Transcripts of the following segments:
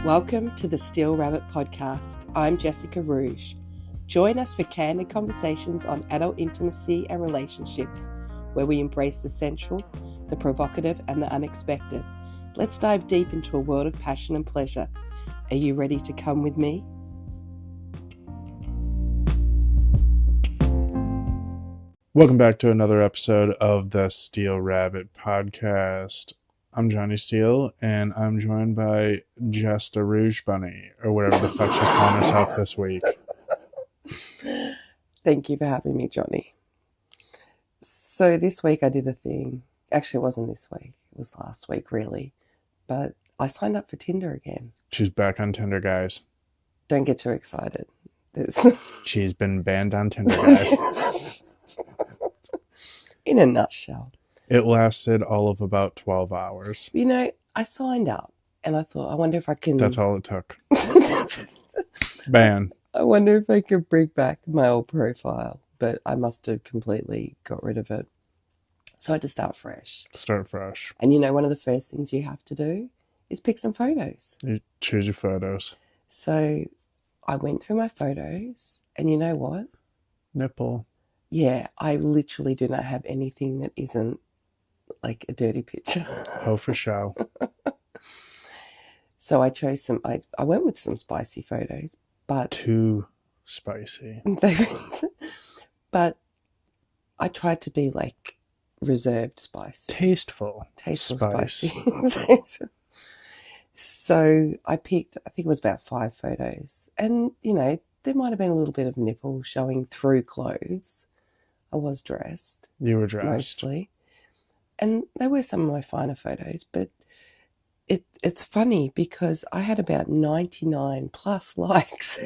Welcome to the Steele Rabbit Podcast. I'm Jessica Rouge. Join us for candid conversations on adult intimacy and relationships, where we embrace the sensual, the provocative, and the unexpected. Let's dive deep into a world of passion and pleasure. Are you ready to come with me? Welcome back to another episode of the Steele Rabbit Podcast. I'm Johnny Steele, and I'm joined by Jess the Rouge Bunny, or whatever the fuck she's calling herself this week. Thank you for having me, Johnny. So this week I did a thing. Actually, it wasn't this week. It was last week, really. But I signed up for Tinder again. She's back on Tinder, guys. Don't get too excited. She's been banned on Tinder, guys. In a nutshell. It lasted all of about 12 hours. You know, I signed up and I thought, I wonder if I can... That's all it took. Ban. I wonder if I could bring back my old profile, but I must have completely got rid of it. So I had to start fresh. Start fresh. And you know, one of the first things you have to do is pick some photos. You choose your photos. So I went through my photos and you know what? Nipple. Yeah, I literally do not have anything that isn't like a dirty picture. Oh, for show. So I chose some, I went with some spicy photos, but... Too spicy. But I tried to be like reserved spicy. Tasteful Spicy. spice. So I picked, I think it was about 5 photos. And, you know, there might have been a little bit of nipple showing through clothes. I was dressed. You were dressed. Mostly. And they were some of my finer photos, but it's funny because I had about 99 plus likes.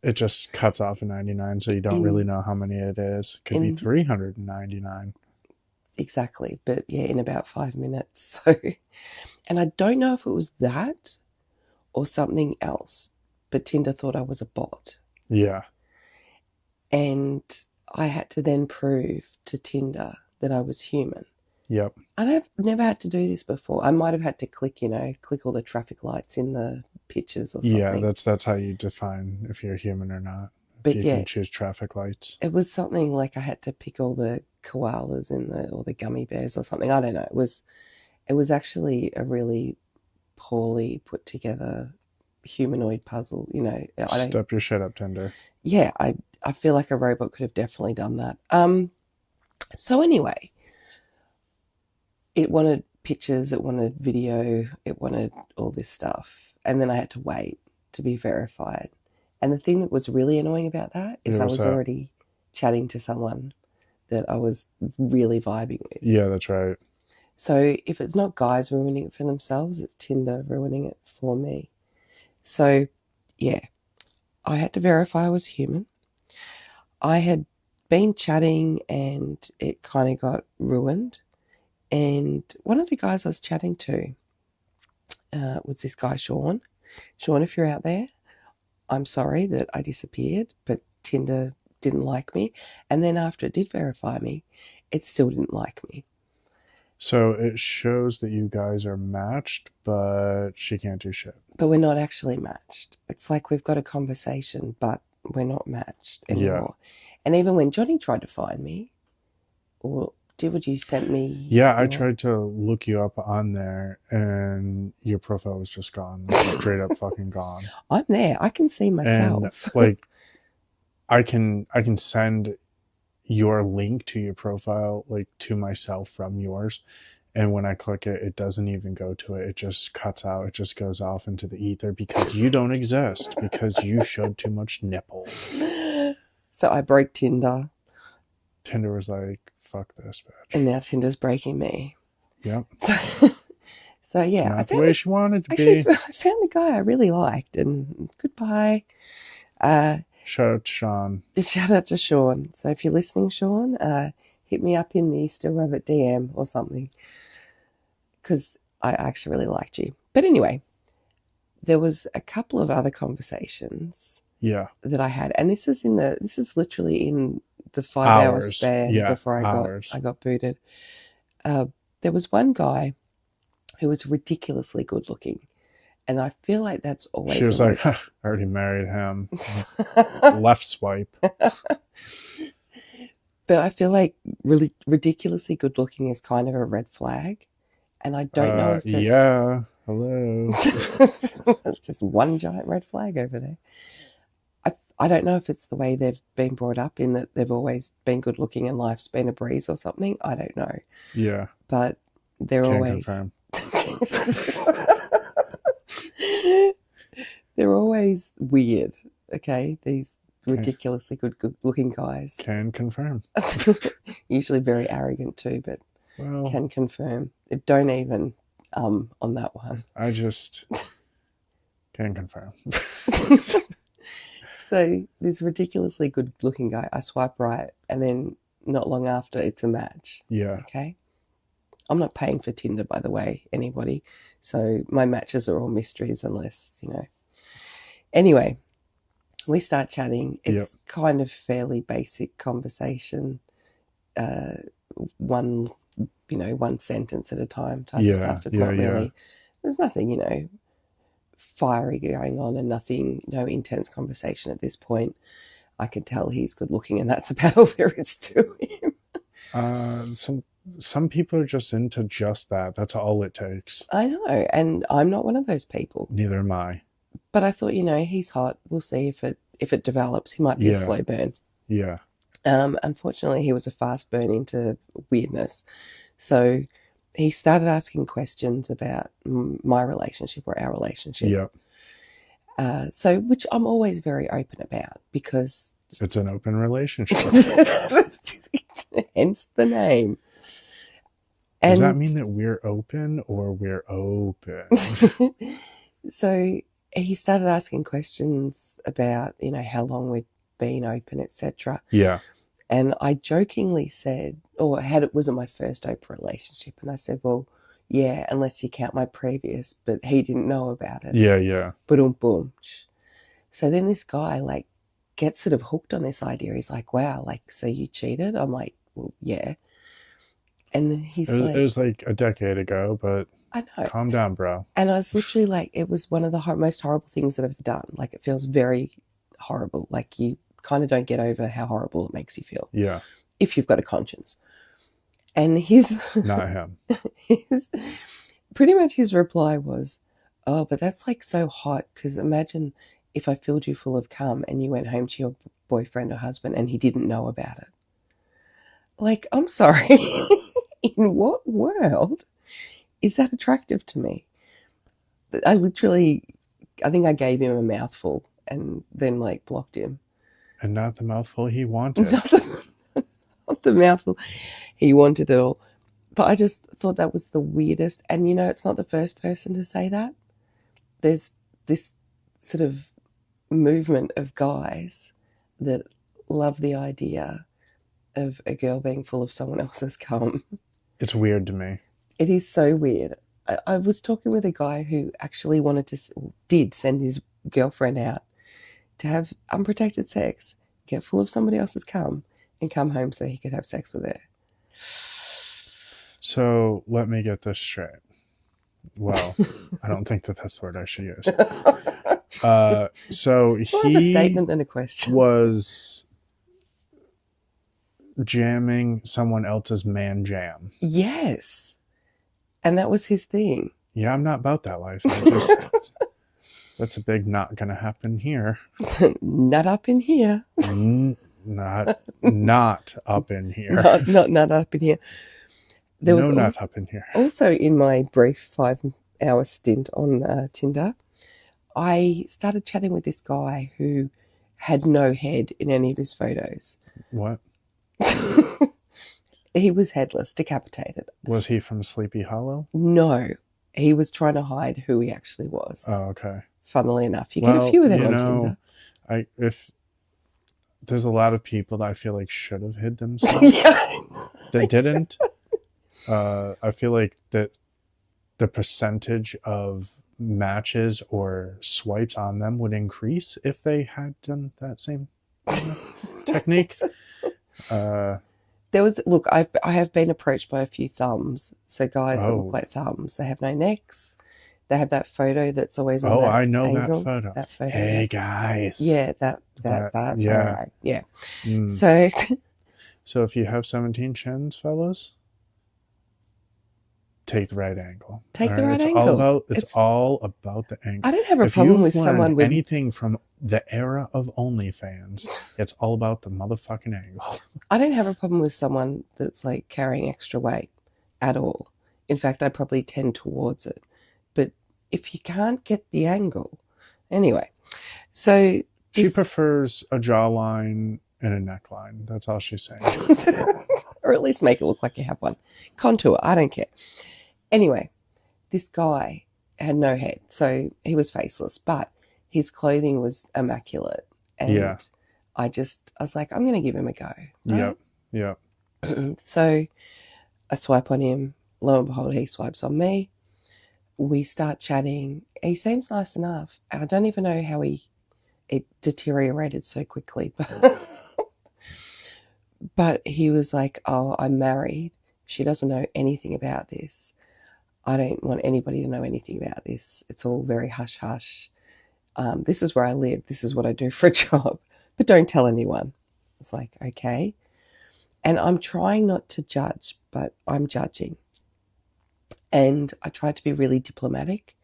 It just cuts off at 99, so you don't really know how many it is. It could be 399. Exactly. But yeah, in about 5 minutes. So, and I don't know if it was that or something else, but Tinder thought I was a bot. Yeah. And I had to then prove to Tinder that I was human. Yep. And I've never had to do this before. I might have had to click all the traffic lights in the pictures or something. Yeah, that's how you define if you're human or not. But you can choose traffic lights. It was something like I had to pick all the koalas or the gummy bears or something. I don't know. It was actually a really poorly put together humanoid puzzle. You know, Step your shit up, Tinder. Yeah, I feel like a robot could have definitely done that. So anyway, it wanted pictures, it wanted video, it wanted all this stuff. And then I had to wait to be verified. And the thing that was really annoying about that is I was already chatting to someone that I was really vibing with. Yeah, that's right. So if it's not guys ruining it for themselves, it's Tinder ruining it for me. So, yeah, I had to verify I was human. I had been chatting and it kind of got ruined. And one of the guys I was chatting to was this guy, Sean. Sean, if you're out there, I'm sorry that I disappeared, but Tinder didn't like me. And then after it did verify me, it still didn't like me. So it shows that you guys are matched, but she can't do shit. But we're not actually matched. It's like we've got a conversation, but we're not matched anymore. Yeah. And even when Johnny tried to find me, would you send me? Yeah, I tried to look you up on there, and your profile was just gone, straight up fucking gone. I'm there. I can see myself. And like, I can send your link to your profile like to myself from yours, and when I click it, it doesn't even go to it. It just cuts out. It just goes off into the ether because you don't exist because you showed too much nipple. So I broke Tinder. Tinder was like, fuck this bitch. And now Tinder's breaking me. Yep. So yeah. Not the way she wanted to be. I found a guy I really liked, and goodbye. Shout out to Sean. Shout out to Sean. So if you're listening, Sean, hit me up in the Steele Rabbit DM or something, because I actually really liked you. But anyway, there was a couple of other conversations. Yeah. That I had, and this is literally in the 5-hour span before I got booted. There was one guy who was ridiculously good looking, And I feel like that's She always was a like, I already married him. Left swipe. But I feel like really ridiculously good looking is kind of a red flag. And I don't know if it's Yeah. Hello. it's just one giant red flag over there. I don't know if it's the way they've been brought up in that they've always been good looking and life's been a breeze or something. I don't know. Yeah. But they're Can't always confirm. they're always weird, okay? These Okay. ridiculously good looking guys. Can confirm. Usually very arrogant too, but Well, can confirm. Don't even on that one. I just can confirm. So this ridiculously good looking guy, I swipe right, and then not long after it's a match. Yeah. Okay. I'm not paying for Tinder, by the way, anybody. So my matches are all mysteries unless, you know. Anyway, we start chatting. It's kind of fairly basic conversation. One sentence at a time type of stuff. It's not really, there's nothing, fiery going on and no intense conversation at this point. I can tell he's good looking and that's about all there is to him. Some people are just into just that. That's all it takes. I know, and I'm not one of those people. Neither am I. But I thought, he's hot. We'll see if it develops. He might be a slow burn. Yeah. Unfortunately, he was a fast burn into weirdness. So he started asking questions about my relationship or our relationship. Yeah. So which I'm always very open about because it's an open relationship. Hence the name. Does that mean that we're open or we're open? So he started asking questions about, how long we'd been open, etc. Yeah. And I jokingly said, it wasn't my first open relationship. And I said, well, yeah, unless you count my previous, but he didn't know about it. Yeah. Boom. So then this guy gets sort of hooked on this idea. He's like, wow, so you cheated? I'm like, well, yeah. And then he's it was like a decade ago, but I know. Calm down, bro. And I was literally like, it was one of the most horrible things I've ever done. Like, it feels very horrible. Like, you kind of don't get over how horrible it makes you feel. Yeah. If you've got a conscience. And not him. Pretty much his reply was, oh, but that's so hot because imagine if I filled you full of cum and you went home to your boyfriend or husband and he didn't know about it. Like, I'm sorry. In what world is that attractive to me? I think I gave him a mouthful and then blocked him. And not the mouthful he wanted. Not the mouthful he wanted at all. But I just thought that was the weirdest. And, it's not the first person to say that. There's this sort of movement of guys that love the idea of a girl being full of someone else's cum. It's weird to me. It is so weird. I was talking with a guy who actually did send his girlfriend out to have unprotected sex, get full of somebody else's cum, and come home so he could have sex with her. So let me get this straight. Well, I don't think that's the word I should use. So it's more of a statement than a question. Was jamming someone else's man jam. Yes. And that was his thing. Yeah, I'm not about that life. That's a big not gonna happen here. Not up in here. Not up in here. Not up in here. There was not up in here. Also, in my brief 5-hour stint on Tinder, I started chatting with this guy who had no head in any of his photos. What? He was headless, decapitated. Was he from Sleepy Hollow? No. He was trying to hide who he actually was. Oh, okay. Funnily enough. You get a few of them on Tinder. If there's a lot of people that I feel like should have hid themselves. That didn't. I feel like that the percentage of matches or swipes on them would increase if they had done that same technique. I have been approached by a few thumbs. So guys that look like thumbs. They have no necks. They have that photo that's always on Oh, that I know angle. that photo. That photo. Hey, guys. Yeah, that yeah. photo. Yeah. Mm. So if you have 17 chins, fellas, take the right angle. take All the right? right It's angle. all about the angle. I don't have a If problem you've with someone learned with anything from the era of OnlyFans, it's all about the motherfucking angle. I don't have a problem with someone that's like carrying extra weight at all. In fact, I probably tend towards it. But if you can't get the angle, anyway. So She prefers a jawline and a neckline. That's all she's saying. or at least make it look like you have one. Contour, I don't care. Anyway, this guy had no head, so he was faceless, but his clothing was immaculate. And I was like, I'm going to give him a go. Right? Yep. So I swipe on him. Lo and behold, he swipes on me. We start chatting. He seems nice enough. I don't even know how it deteriorated so quickly. But he was like, oh, I'm married. She doesn't know anything about this. I don't want anybody to know anything about this. It's all very hush-hush. This is where I live. This is what I do for a job. But don't tell anyone. It's like, okay. And I'm trying not to judge, but I'm judging. And I tried to be really diplomatic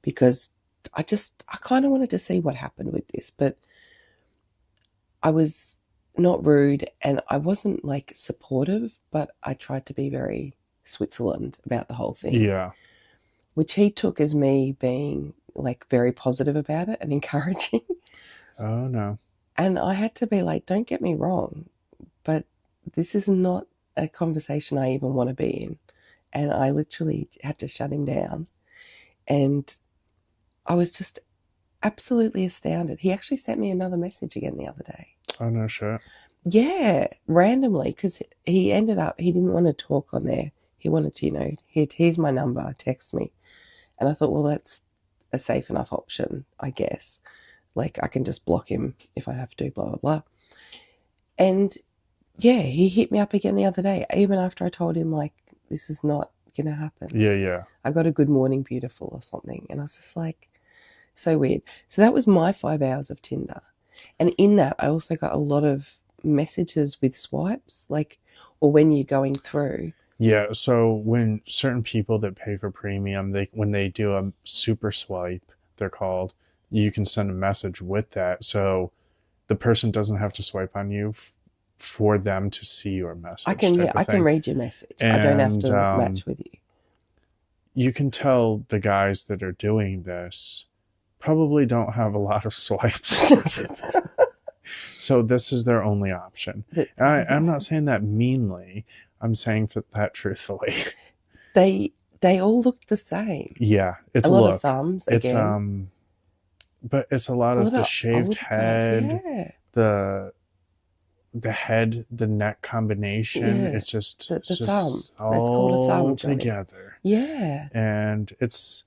because I kind of wanted to see what happened with this. But I was not rude and I wasn't like supportive, but I tried to be very Switzerland about the whole thing. Yeah. Which he took as me being like very positive about it and encouraging. Oh, no. And I had to be like, don't get me wrong, but this is not a conversation I even want to be in. And I literally had to shut him down. And I was just absolutely astounded. He actually sent me another message again the other day. Oh, no shit. Yeah, randomly, because he ended up, he didn't want to talk on there. He wanted to, here's my number, text me. And I thought, well, that's a safe enough option, I guess. Like, I can just block him if I have to, blah, blah, blah. And, yeah, he hit me up again the other day, even after I told him, like, this is not going to happen. Yeah. I got a good morning, beautiful or something. And I was just like, so weird. So that was my 5 hours of Tinder. And in that, I also got a lot of messages with swipes, like, or when you're going through. Yeah, so when certain people that pay for premium, when they do a super swipe, they're called, you can send a message with that. So the person doesn't have to swipe on you for them to see your message. I can read your message. And, I don't have to match with you. You can tell the guys that are doing this probably don't have a lot of swipes. So this is their only option. I'm not saying that meanly. I'm saying that truthfully. They all look the same. Yeah, it's a lot look. Of thumbs. It's again. But it's a lot of the shaved head, yeah. the head, the neck combination. Yeah. It's just the just thumb. all that's called a thumb, Johnny. Together. Yeah, and it's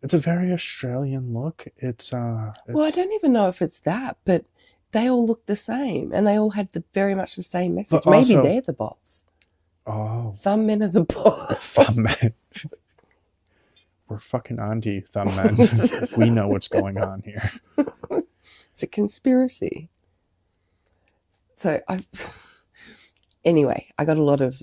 a very Australian look. Well, I don't even know if it's that, but they all look the same, and they all had very much the same message. But maybe they're the bots. Oh, thumb men are the bots. Thumb men. We're fucking onto you, thumb men. We know what's going on here. It's a conspiracy. So anyway, I got a lot of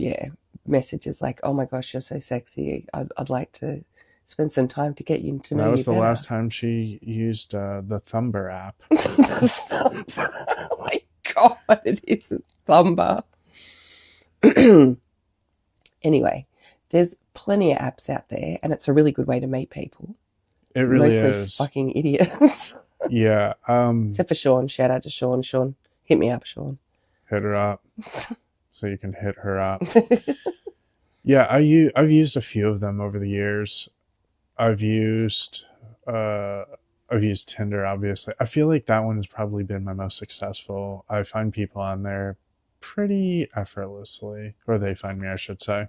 messages like, "Oh my gosh, you're so sexy. I'd like to spend some time to get you to know you better." That was the last time she used the Thumber app. Thumber. Oh my god, it is a Thumber. Anyway, there's plenty of apps out there, and it's a really good way to meet people. It really is. Mostly fucking idiots. Yeah. Except for Sean. Shout out to Sean. Sean, hit me up, Sean. Hit her up. So you can hit her up. Yeah, I've used a few of them over the years. I've used Tinder, obviously. I feel like that one has probably been my most successful. I find people on there pretty effortlessly, or they find me, I should say.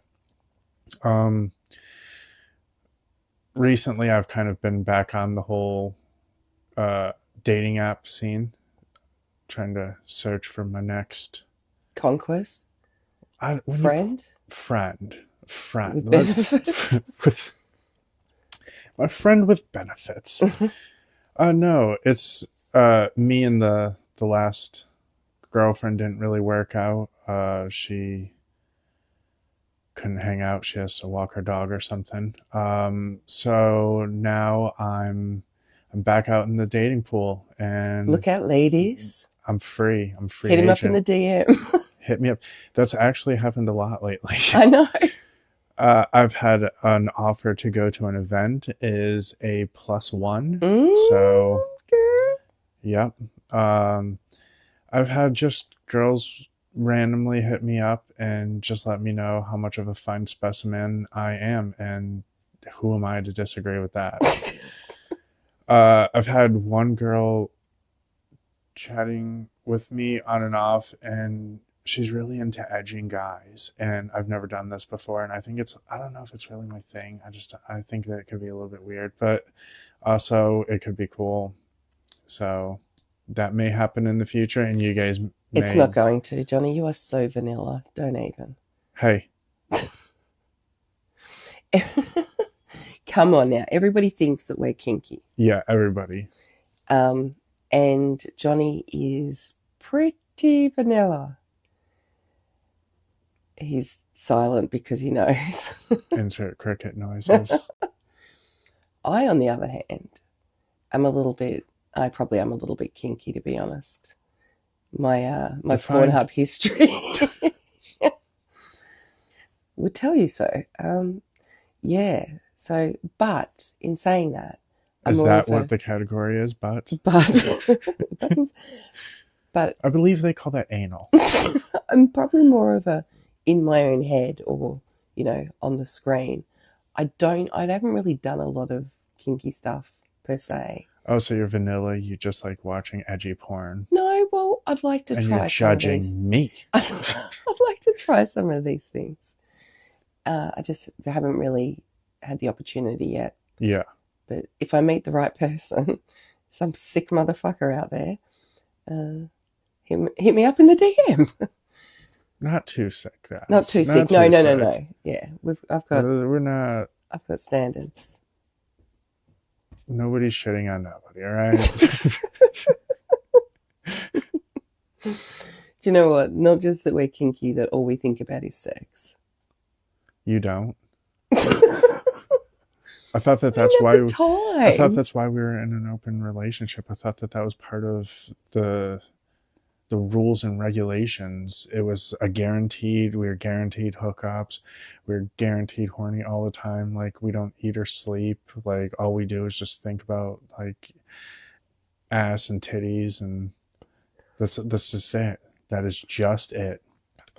Recently I've kind of been back on the whole dating app scene, trying to search for my next conquest. Friend with benefits. My friend with benefits. No, it's me and the last girlfriend didn't really work out. She couldn't hang out. She has to walk her dog or something. So now I'm back out in the dating pool, and Look out, ladies. I'm free. I'm free Hit him agent. up in the DM. Hit me up. That's actually happened a lot lately. I know. I've had an offer to go to an event is a +1. So, girl. yep. I've had just girls randomly hit me up and just let me know how much of a fine specimen I am, and who am I to disagree with that? I've had one girl chatting with me on and off, and she's really into edging guys, and I've never done this before, and I don't know if it's really my thing. I think that it could be a little bit weird, but also it could be cool. So that may happen in the future, and you guys may... It's not going to, Johnny. You are so vanilla. Don't even. Hey. Come on now. Everybody thinks that we're kinky. Yeah, everybody. And Johnny is pretty vanilla. He's silent because he knows. Insert cricket noises. I, on the other hand, I probably am a little bit kinky, to be honest. My Pornhub history would tell you so. Yeah. So, but in saying that, is that what the category is? But I believe they call that anal. I'm probably more of a in my own head, or on the screen. I haven't really done a lot of kinky stuff per se. Oh, so you're vanilla. You just like watching edgy porn. No, well, I'd like to try. And you're judging me. I'd like to try some of these things. I just haven't really had the opportunity yet. Yeah. But if I meet the right person, some sick motherfucker out there, hit me up in the DM. Not too sick, guys. Not too sick. No. Yeah, I've got standards. Nobody's shitting on nobody, all right? Do you know what? Not just that we're kinky, that all we think about is sex. You don't? I thought that's why. I thought that's why we were in an open relationship. I thought that was part of the rules and regulations. It was we were guaranteed hookups. We were guaranteed horny all the time. Like, we don't eat or sleep. Like, all we do is just think about like ass and titties, and that's just it. That is just it.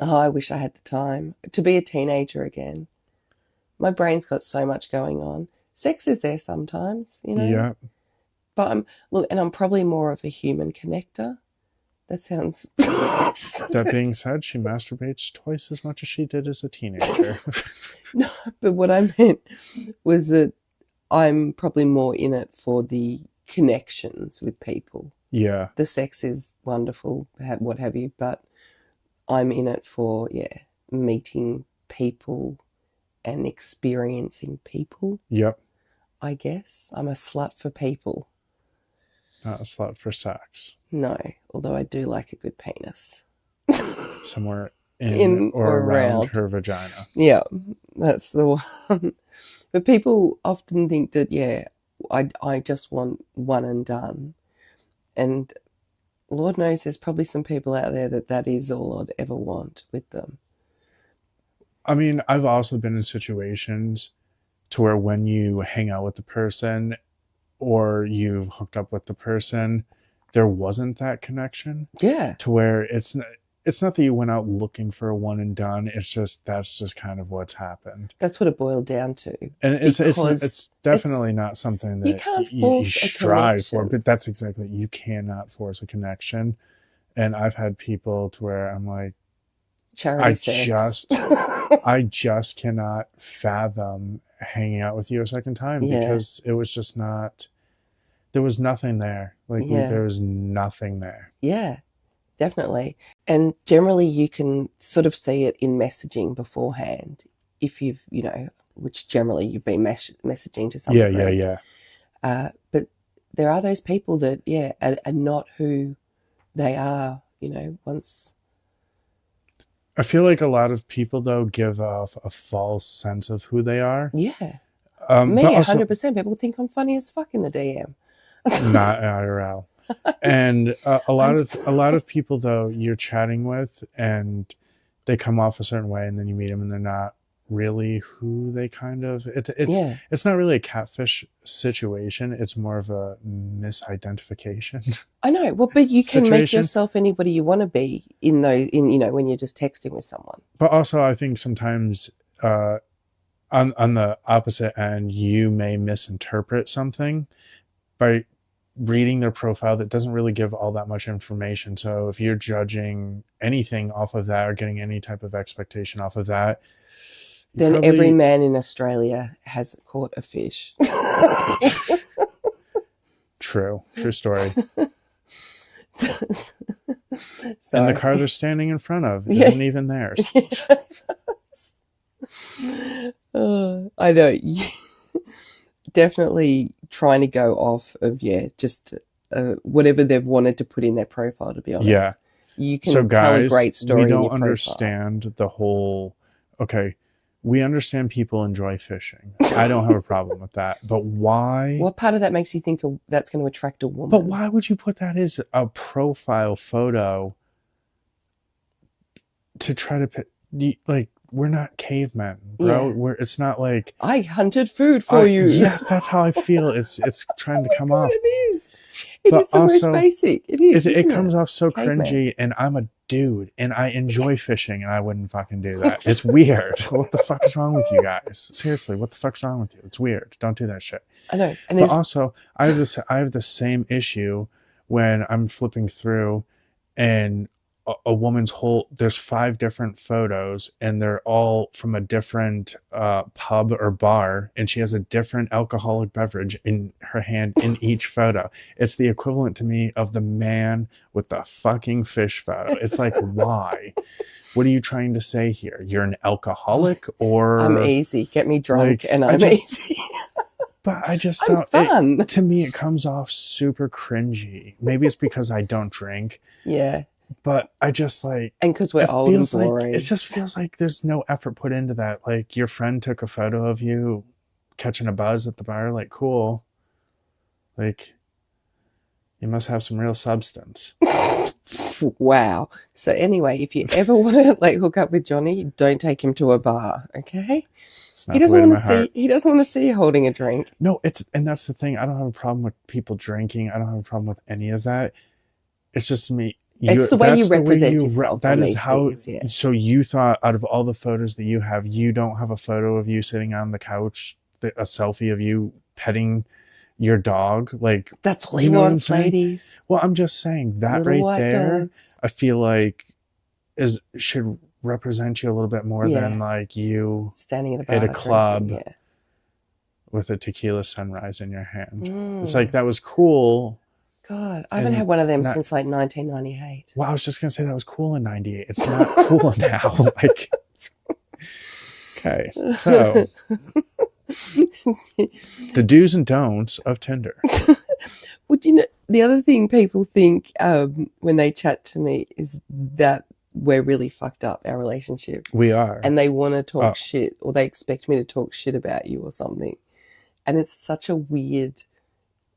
Oh, I wish I had the time to be a teenager again. My brain's got so much going on. Sex is there sometimes, Yeah. But I'm probably more of a human connector. That sounds... That being said, she masturbates twice as much as she did as a teenager. No, but what I meant was that I'm probably more in it for the connections with people. Yeah. The sex is wonderful, what have you, but I'm in it for, meeting people and experiencing people. Yep. I guess. I'm a slut for people. Not a slut for sex. No, although I do like a good penis. Somewhere in or around her vagina. Yeah, that's the one. But people often think that, I just want one and done. And Lord knows there's probably some people out there that is all I'd ever want with them. I mean, I've also been in situations to where when you hang out with the person or you've hooked up with the person, there wasn't that connection. Yeah. To where it's not that you went out looking for a one and done. It's just, that's just kind of what's happened. That's what it boiled down to. And it's definitely not something that you can't force you strive for, but that's exactly, you cannot force a connection. And I've had people to where I'm like, I just cannot fathom hanging out with you a second time, because it was just not, there was nothing there. Like, there was nothing there. Yeah, definitely. And generally you can sort of see it in messaging beforehand. If you've, which generally you've been messaging to some degree. Yeah. But there are those people that, are not who they are, once. I feel like a lot of people, though, give off a false sense of who they are. Yeah. Me, but also, 100%. People think I'm funny as fuck in the DM. Not IRL. And a lot of people, though, you're chatting with and they come off a certain way, and then you meet them and they're not really who they kind of. It's not really a catfish situation. It's more of a misidentification. I know. Well, but you can make yourself anybody you want to be when you're just texting with someone. But also, I think sometimes on the opposite end, you may misinterpret something by reading their profile that doesn't really give all that much information. So if you're judging anything off of that or getting any type of expectation off of that, then every man in Australia has caught a fish. True story. And the car they're standing in front of isn't even theirs. I know. Definitely trying to go off of, just whatever they've wanted to put in their profile, to be honest. Yeah. You can tell a great story. We don't understand the whole, okay, we understand people enjoy fishing. I don't have a problem with that. But why? What part of that makes you think that's going to attract a woman? But why would you put that as a profile photo to try to, like, we're not cavemen, bro. Yeah. It's not like I hunted food for you. Yes, that's how I feel. It's trying to come off. It is. It is the most basic. It is. It comes off so cringy, and I'm a dude, and I enjoy fishing, and I wouldn't fucking do that. It's weird. What the fuck is wrong with you guys? Seriously, what the fuck's wrong with you? It's weird. Don't do that shit. I know. But also, I have the same issue when I'm flipping through, and a woman's there's 5 different photos, and they're all from a different pub or bar, and she has a different alcoholic beverage in her hand in each photo. It's the equivalent to me of the man with the fucking fish photo. It's like, why? What are you trying to say here? You're an alcoholic, or I'm easy. Get me drunk, and I'm easy. But I just don't. Fun. To me, it comes off super cringy. Maybe it's because I don't drink. Yeah. But I just and because we're old and boring. It just feels like there's no effort put into that. Like, your friend took a photo of you catching a buzz at the bar. Like, cool. Like, you must have some real substance. Wow. So anyway, if you ever want to hook up with Johnny, don't take him to a bar, okay? He doesn't want to see you holding a drink. No, and that's the thing. I don't have a problem with people drinking. I don't have a problem with any of that. It's just me. It's the way you represent yourself. That is how. So you thought, out of all the photos that you have, you don't have a photo of you sitting on the couch, a selfie of you petting your dog? Like, that's all he wants, ladies. Well, I'm just saying that little right there. Dogs. I feel like should represent you a little bit more than like you standing at a club with a tequila sunrise in your hand. It's like, that was cool. God, I haven't had one of them since 1998. Well, I was just going to say that was cool in 98. It's not cool now. Okay, so the do's and don'ts of Tinder. Well, the other thing people think when they chat to me is that we're really fucked up, our relationship. We are. And they want to talk shit, or they expect me to talk shit about you or something. And it's such a weird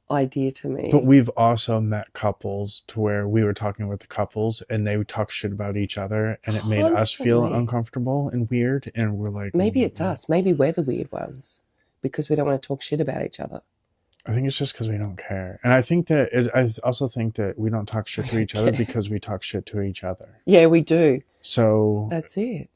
idea to me. But we've also met couples to where we were talking with the couples and they would talk shit about each other, and it made us feel uncomfortable and weird, and we're like, maybe it's us. Maybe we're the weird ones because we don't want to talk shit about each other. I think it's just because we don't care. And I also think that we don't talk shit to each other because we talk shit to each other. Yeah, we do. So that's it.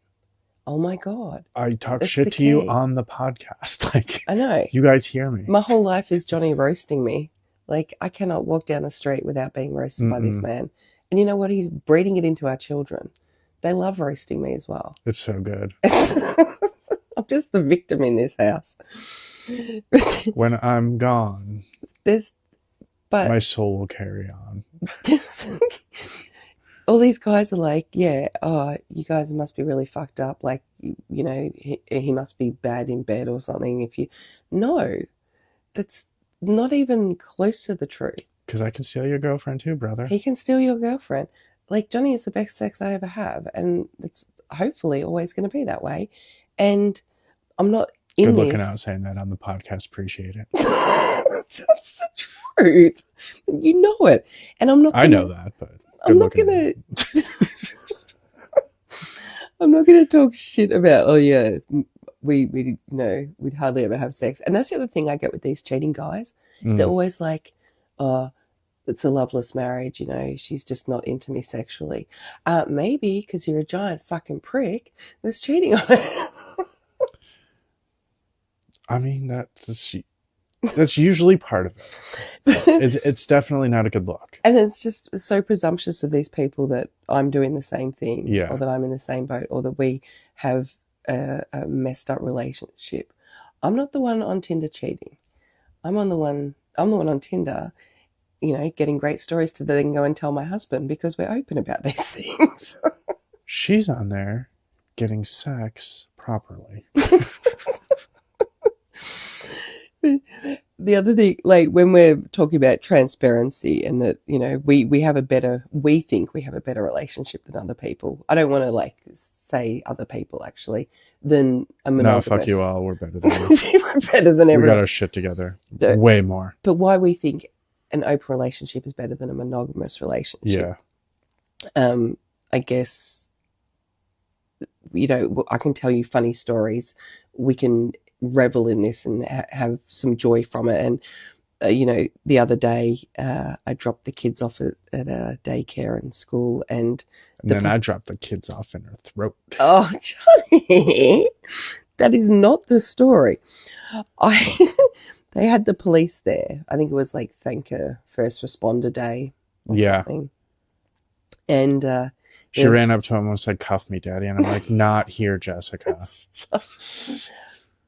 Oh my God. I talk shit to you on the podcast. Like, I know. You guys hear me. My whole life is Johnny roasting me. Like, I cannot walk down the street without being roasted by this man. And you know what? He's breeding it into our children. They love roasting me as well. It's so good. I'm just the victim in this house. When I'm gone, my soul will carry on. all these guys are like, yeah, oh, you guys must be really fucked up. Like, he must be bad in bed or something. No, that's not even close to the truth. Because I can steal your girlfriend too, brother. He can steal your girlfriend. Like, Johnny is the best sex I ever have, and it's hopefully always going to be that way. And I'm not in Good this. looking out saying that on the podcast. Appreciate it. That's the truth. You know it. And I'm not. I know that, but I'm not gonna. I'm not gonna talk shit about. Oh yeah, we'd hardly ever have sex. And that's the other thing I get with these cheating guys. They're always like, oh, it's a loveless marriage, she's just not into me sexually. Maybe because you're a giant fucking prick that's cheating on her. I mean, that's usually part of it. It's definitely not a good look. And it's just so presumptuous of these people that I'm doing the same thing, Yeah. or that I'm in the same boat, or that we have a messed up relationship. I'm not the one on Tinder cheating. I'm the one on Tinder, getting great stories to then go and tell my husband because we're open about these things. She's on there getting sex properly. The other thing, like when we're talking about transparency and that, we think we have a better relationship than other people. I don't want to say other people actually than a monogamous. No, fuck you all. We're better than you. We're better than everyone. We got our shit together. Way more. But why we think an open relationship is better than a monogamous relationship. Yeah. I guess, I can tell you funny stories. We can revel in this and have some joy from it. And, the other day, I dropped the kids off at a daycare and school. And then I dropped the kids off in her throat. Oh, Johnny, that is not the story. They had the police there. I think it was like First Responder Day or something. And she ran up to him and said, "Cuff me, Daddy." And I'm like, "Not here, Jessica."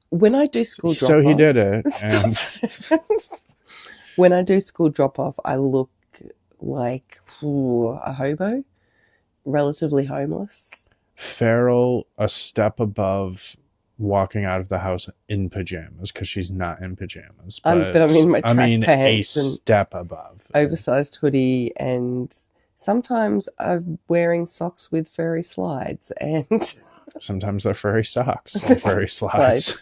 When I do school drop-off... So he did it. And when I do school drop-off, I look like a hobo, relatively homeless. Feral, a step above walking out of the house in pajamas, because she's not in pajamas. But I'm in my track pants a step above. Oversized hoodie, and sometimes I'm wearing socks with furry slides, and sometimes they're furry socks and furry slides.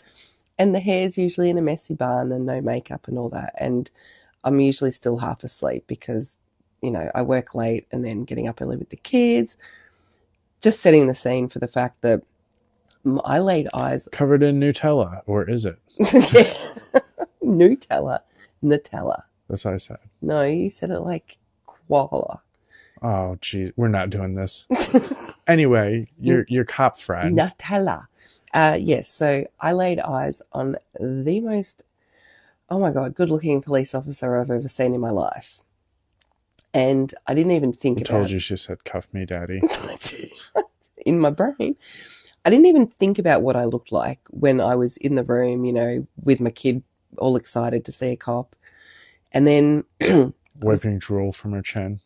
And the hair's usually in a messy bun and no makeup and all that. And I'm usually still half asleep because, I work late and then getting up early with the kids. Just setting the scene for the fact that I laid eyes... Covered in Nutella, or is it? Nutella. That's what I said. No, you said it like koala. Oh, geez. We're not doing this. Anyway, your cop friend. Nutella. Yes, so I laid eyes on the most, oh my God, good-looking police officer I've ever seen in my life. And I didn't even think about... I told you she said, "Cuff me, Daddy." In my brain. I didn't even think about what I looked like when I was in the room, with my kid all excited to see a cop. And then... Wiping drool from her chin.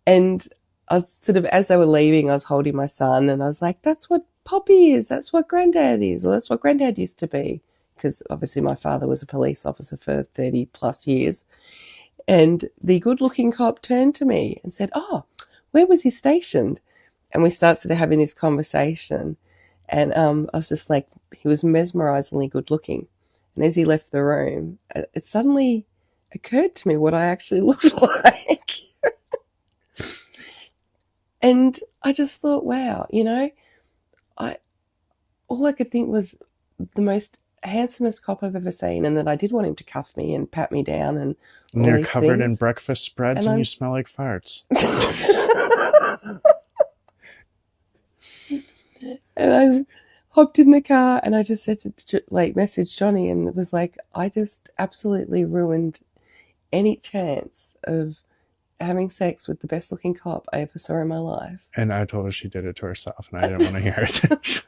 And I was sort of, as they were leaving, I was holding my son and I was like, that's what Poppy is. That's what Granddad is. Or that's what Granddad used to be. Because obviously my father was a police officer for 30 plus years. And the good-looking cop turned to me and said, "Oh, where was he stationed?" And we started sort of having this conversation. And I was just like, he was mesmerizingly good-looking. And as he left the room, it suddenly occurred to me what I actually looked like. And I just thought, wow, all I could think was the most handsomest cop I've ever seen, and that I did want him to cuff me and pat me down and you're covered in breakfast spreads and you smell like farts. And I hopped in the car and I just said to message Johnny, and it was like, I just absolutely ruined any chance of having sex with the best looking cop I ever saw in my life. And I told her she did it to herself and I didn't want to hear it.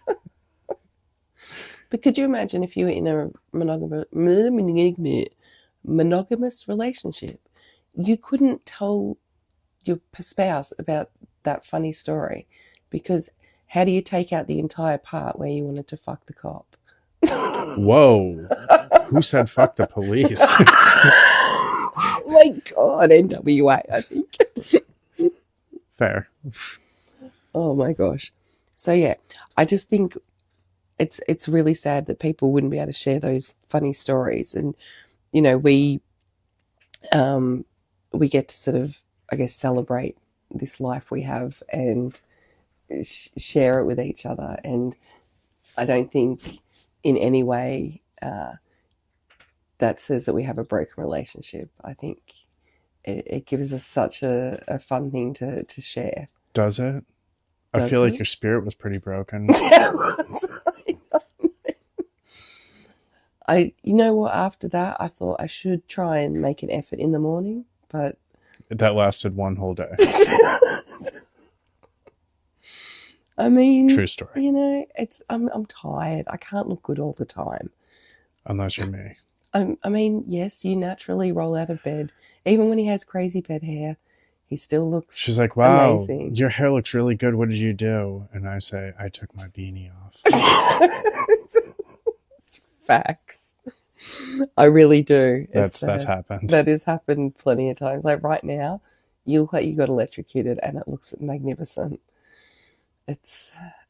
But could you imagine if you were in a monogamous relationship? You couldn't tell your spouse about that funny story, because how do you take out the entire part where you wanted to fuck the cop? Whoa. Who said fuck the police? Oh my God, NWA, I think. Fair. Oh my gosh. So yeah, I just think it's really sad that people wouldn't be able to share those funny stories. And, you know, we get to sort of, I guess, celebrate this life we have and share it with each other. And I don't think in any way that says that we have a broken relationship. I think it gives us such a fun thing to share. Does it? I Does feel like it? your spirit was pretty broken. You know what, after that, I thought I should try and make an effort in the morning, but That lasted one whole day. I mean, True story. you know, I'm tired. I can't look good all the time. Unless you're me. I mean, yes, you naturally roll out of bed. Even when he has crazy bed hair, he still looks She's like, wow, amazing. Your hair looks really good. What did you do? And I say, I took my beanie off. Facts. I really do. That's happened. That has happened plenty of times. Like right now, you look like you got electrocuted and it looks magnificent.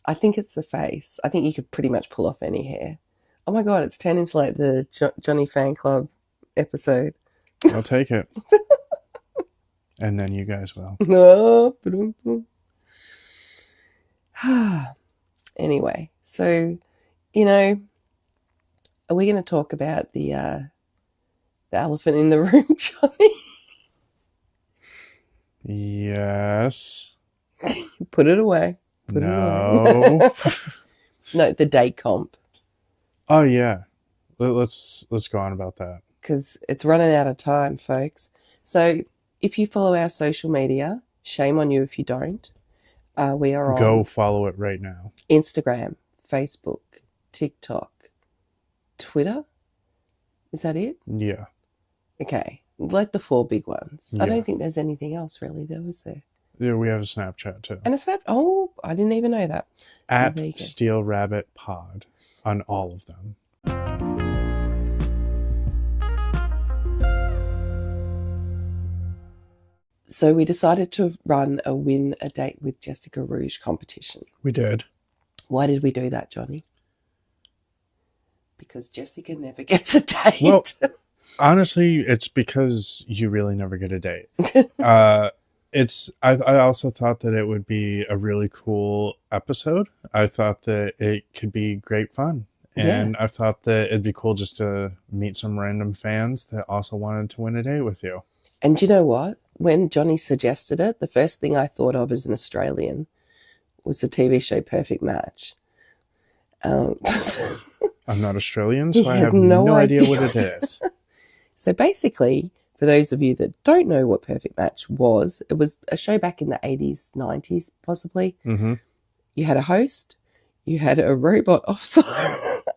I think it's the face. I think you could pretty much pull off any hair. Oh my God, it's turned into like the Johnny Fan Club episode. I'll take it. And then you guys will. Anyway, so, you know, are we going to talk about the elephant in the room, Johnny? Yes. Put it away. No. No, the date comp. Oh yeah. Let's go on about that. Because it's running out of time, folks. So if you follow our social media, shame on you if you don't. We are on Go follow it right now. Instagram, Facebook, TikTok, Twitter. Is that it? Yeah. Okay. Like the 4 big ones. Yeah. I don't think there's anything else really, though, is there? Yeah, we have a Snapchat too. And a Snap. Oh, I didn't even know that. At Steele Rabbit Pod on all of them. So we decided to run a Win a Date with Jessica Rouge competition. We did. Why did we do that, Johnny? Because Jessica never gets a date. Well, honestly, it's because you really never get a date. I also thought that it would be a really cool episode. I thought that it could be great fun. And I thought that it'd be cool just to meet some random fans that also wanted to win a date with you. And you know what? When Johnny suggested it, the first thing I thought of as an Australian was the TV show Perfect Match. I'm not Australian, so I have no idea what it is. So basically, for those of you that don't know what Perfect Match was, it was a show back in the 80s, 90s, possibly. Mm-hmm. You had a host, you had a robot offsider,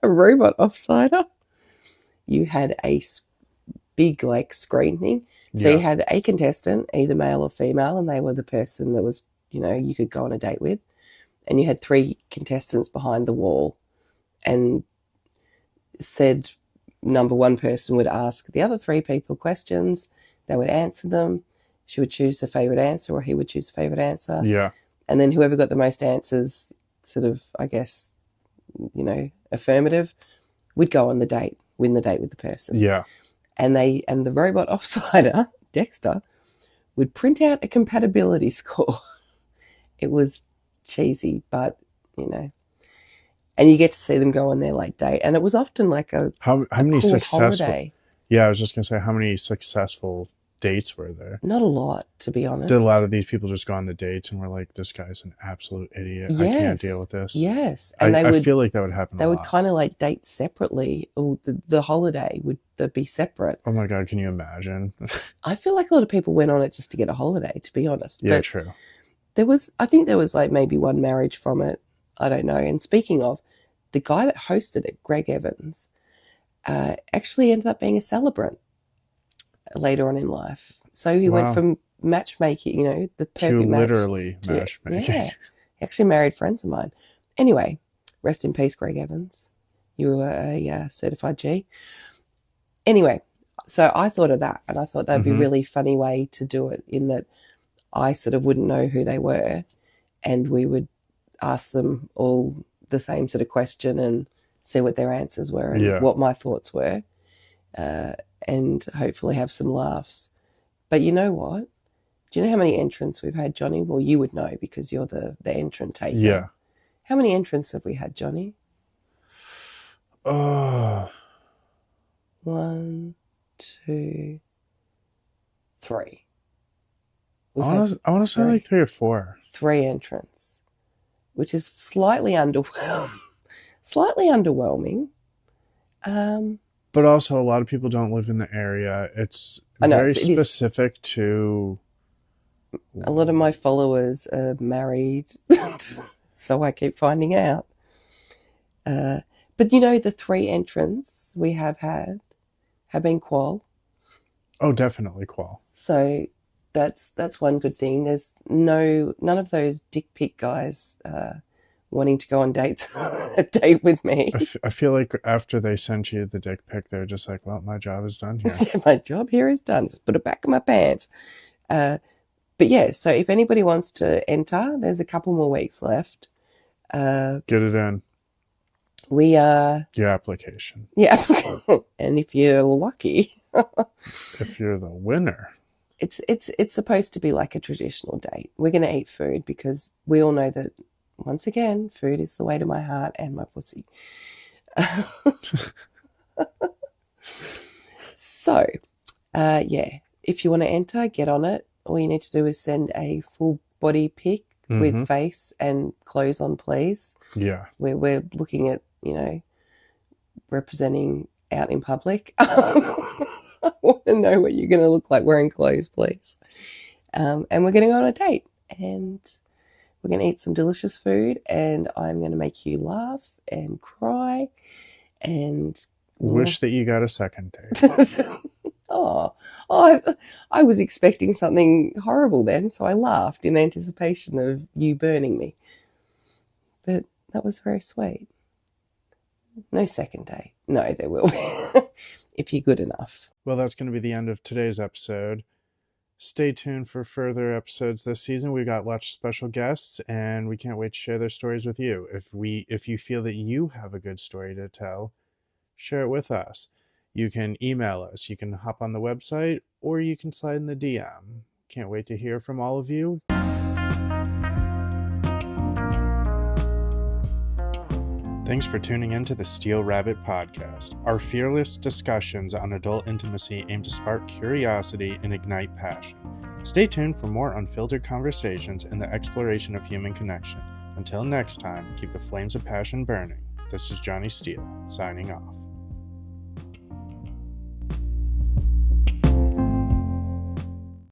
you had a big like screen thing. So you had a contestant, either male or female, and they were the person that was, you know, you could go on a date with. And you had 3 contestants behind the wall. And said number 1 person would ask the other 3 people questions. They would answer them. She would choose the favourite answer, or he would choose the favourite answer. Yeah. And then whoever got the most answers, sort of, I guess, you know, affirmative, would go on the date, win the date with the person. Yeah. And the robot offsider, Dexter, would print out a compatibility score. It was cheesy, but, you know. And you get to see them go on their like date. And it was often like a many cool successful holiday. Yeah, I was just gonna say, how many successful dates were there? Not a lot, to be honest. Did a lot of these people just go on the dates and were like, this guy's an absolute idiot. Yes. I can't deal with this. Yes. And I feel like that would happen They would kind of like date separately, or the holiday would be separate. Oh my God, can you imagine? I feel like a lot of people went on it just to get a holiday, to be honest. Yeah, but true. I think there was like maybe one marriage from it. I don't know. And speaking of, the guy that hosted it, Greg Evans, actually ended up being a celebrant later on in life. So he went from matchmaking, the To perfect match. literally matchmaking. Yeah. Actually married friends of mine. Anyway, rest in peace, Greg Evans. You were a certified G. Anyway, so I thought of that, and I thought that'd be a really funny way to do it, in that I sort of wouldn't know who they were, and we would ask them all the same sort of question and see what their answers were and what my thoughts were, and hopefully have some laughs. But you know what? Do you know how many entrants we've had, Johnny? Well, you would know because you're the entrant taker. Yeah. How many entrants have we had, Johnny? 1, 2, 3. I want to say like 3 or 4. 3 entrants, which is slightly underwhelming. But also, a lot of people don't live in the area. It's very specific to... A lot of my followers are married, so I keep finding out. But the 3 entrants we have had have been qual. Oh, definitely qual. So that's one good thing. There's none of those dick pic guys wanting to go on a date with me. I feel like after they sent you the dick pic, they're just like, well, my job is done here. My job here is done. Just put it back in my pants. But yeah, so if anybody wants to enter, there's a couple more weeks left. Get it in. We are... Your application. Yeah. And if you're lucky... if you're the winner... It's supposed to be like a traditional date. We're going to eat food because we all know that, once again, food is the way to my heart and my pussy. So, if you want to enter, get on it. All you need to do is send a full body pic with face and clothes on, please. Yeah. We're looking at, representing out in public. I want to know what you're going to look like wearing clothes, please. And we're going to go on a date, and we're going to eat some delicious food, and I'm going to make you laugh and cry and... Wish that you got a second date. I was expecting something horrible then, so I laughed in anticipation of you burning me. But that was very sweet. No second date. No, there will be, if you're good enough. Well, that's going to be the end of today's episode. Stay tuned for further episodes this season. We've got lots of special guests, and we can't wait to share their stories with you. If you feel that you have a good story to tell, share it with us. You can email us, you can hop on the website, or you can slide in the DM. Can't wait to hear from all of you. Thanks for tuning in to the Steele Rabbit Podcast. Our fearless discussions on adult intimacy aim to spark curiosity and ignite passion. Stay tuned for more unfiltered conversations and the exploration of human connection. Until next time, keep the flames of passion burning. This is Johnny Steele, signing off.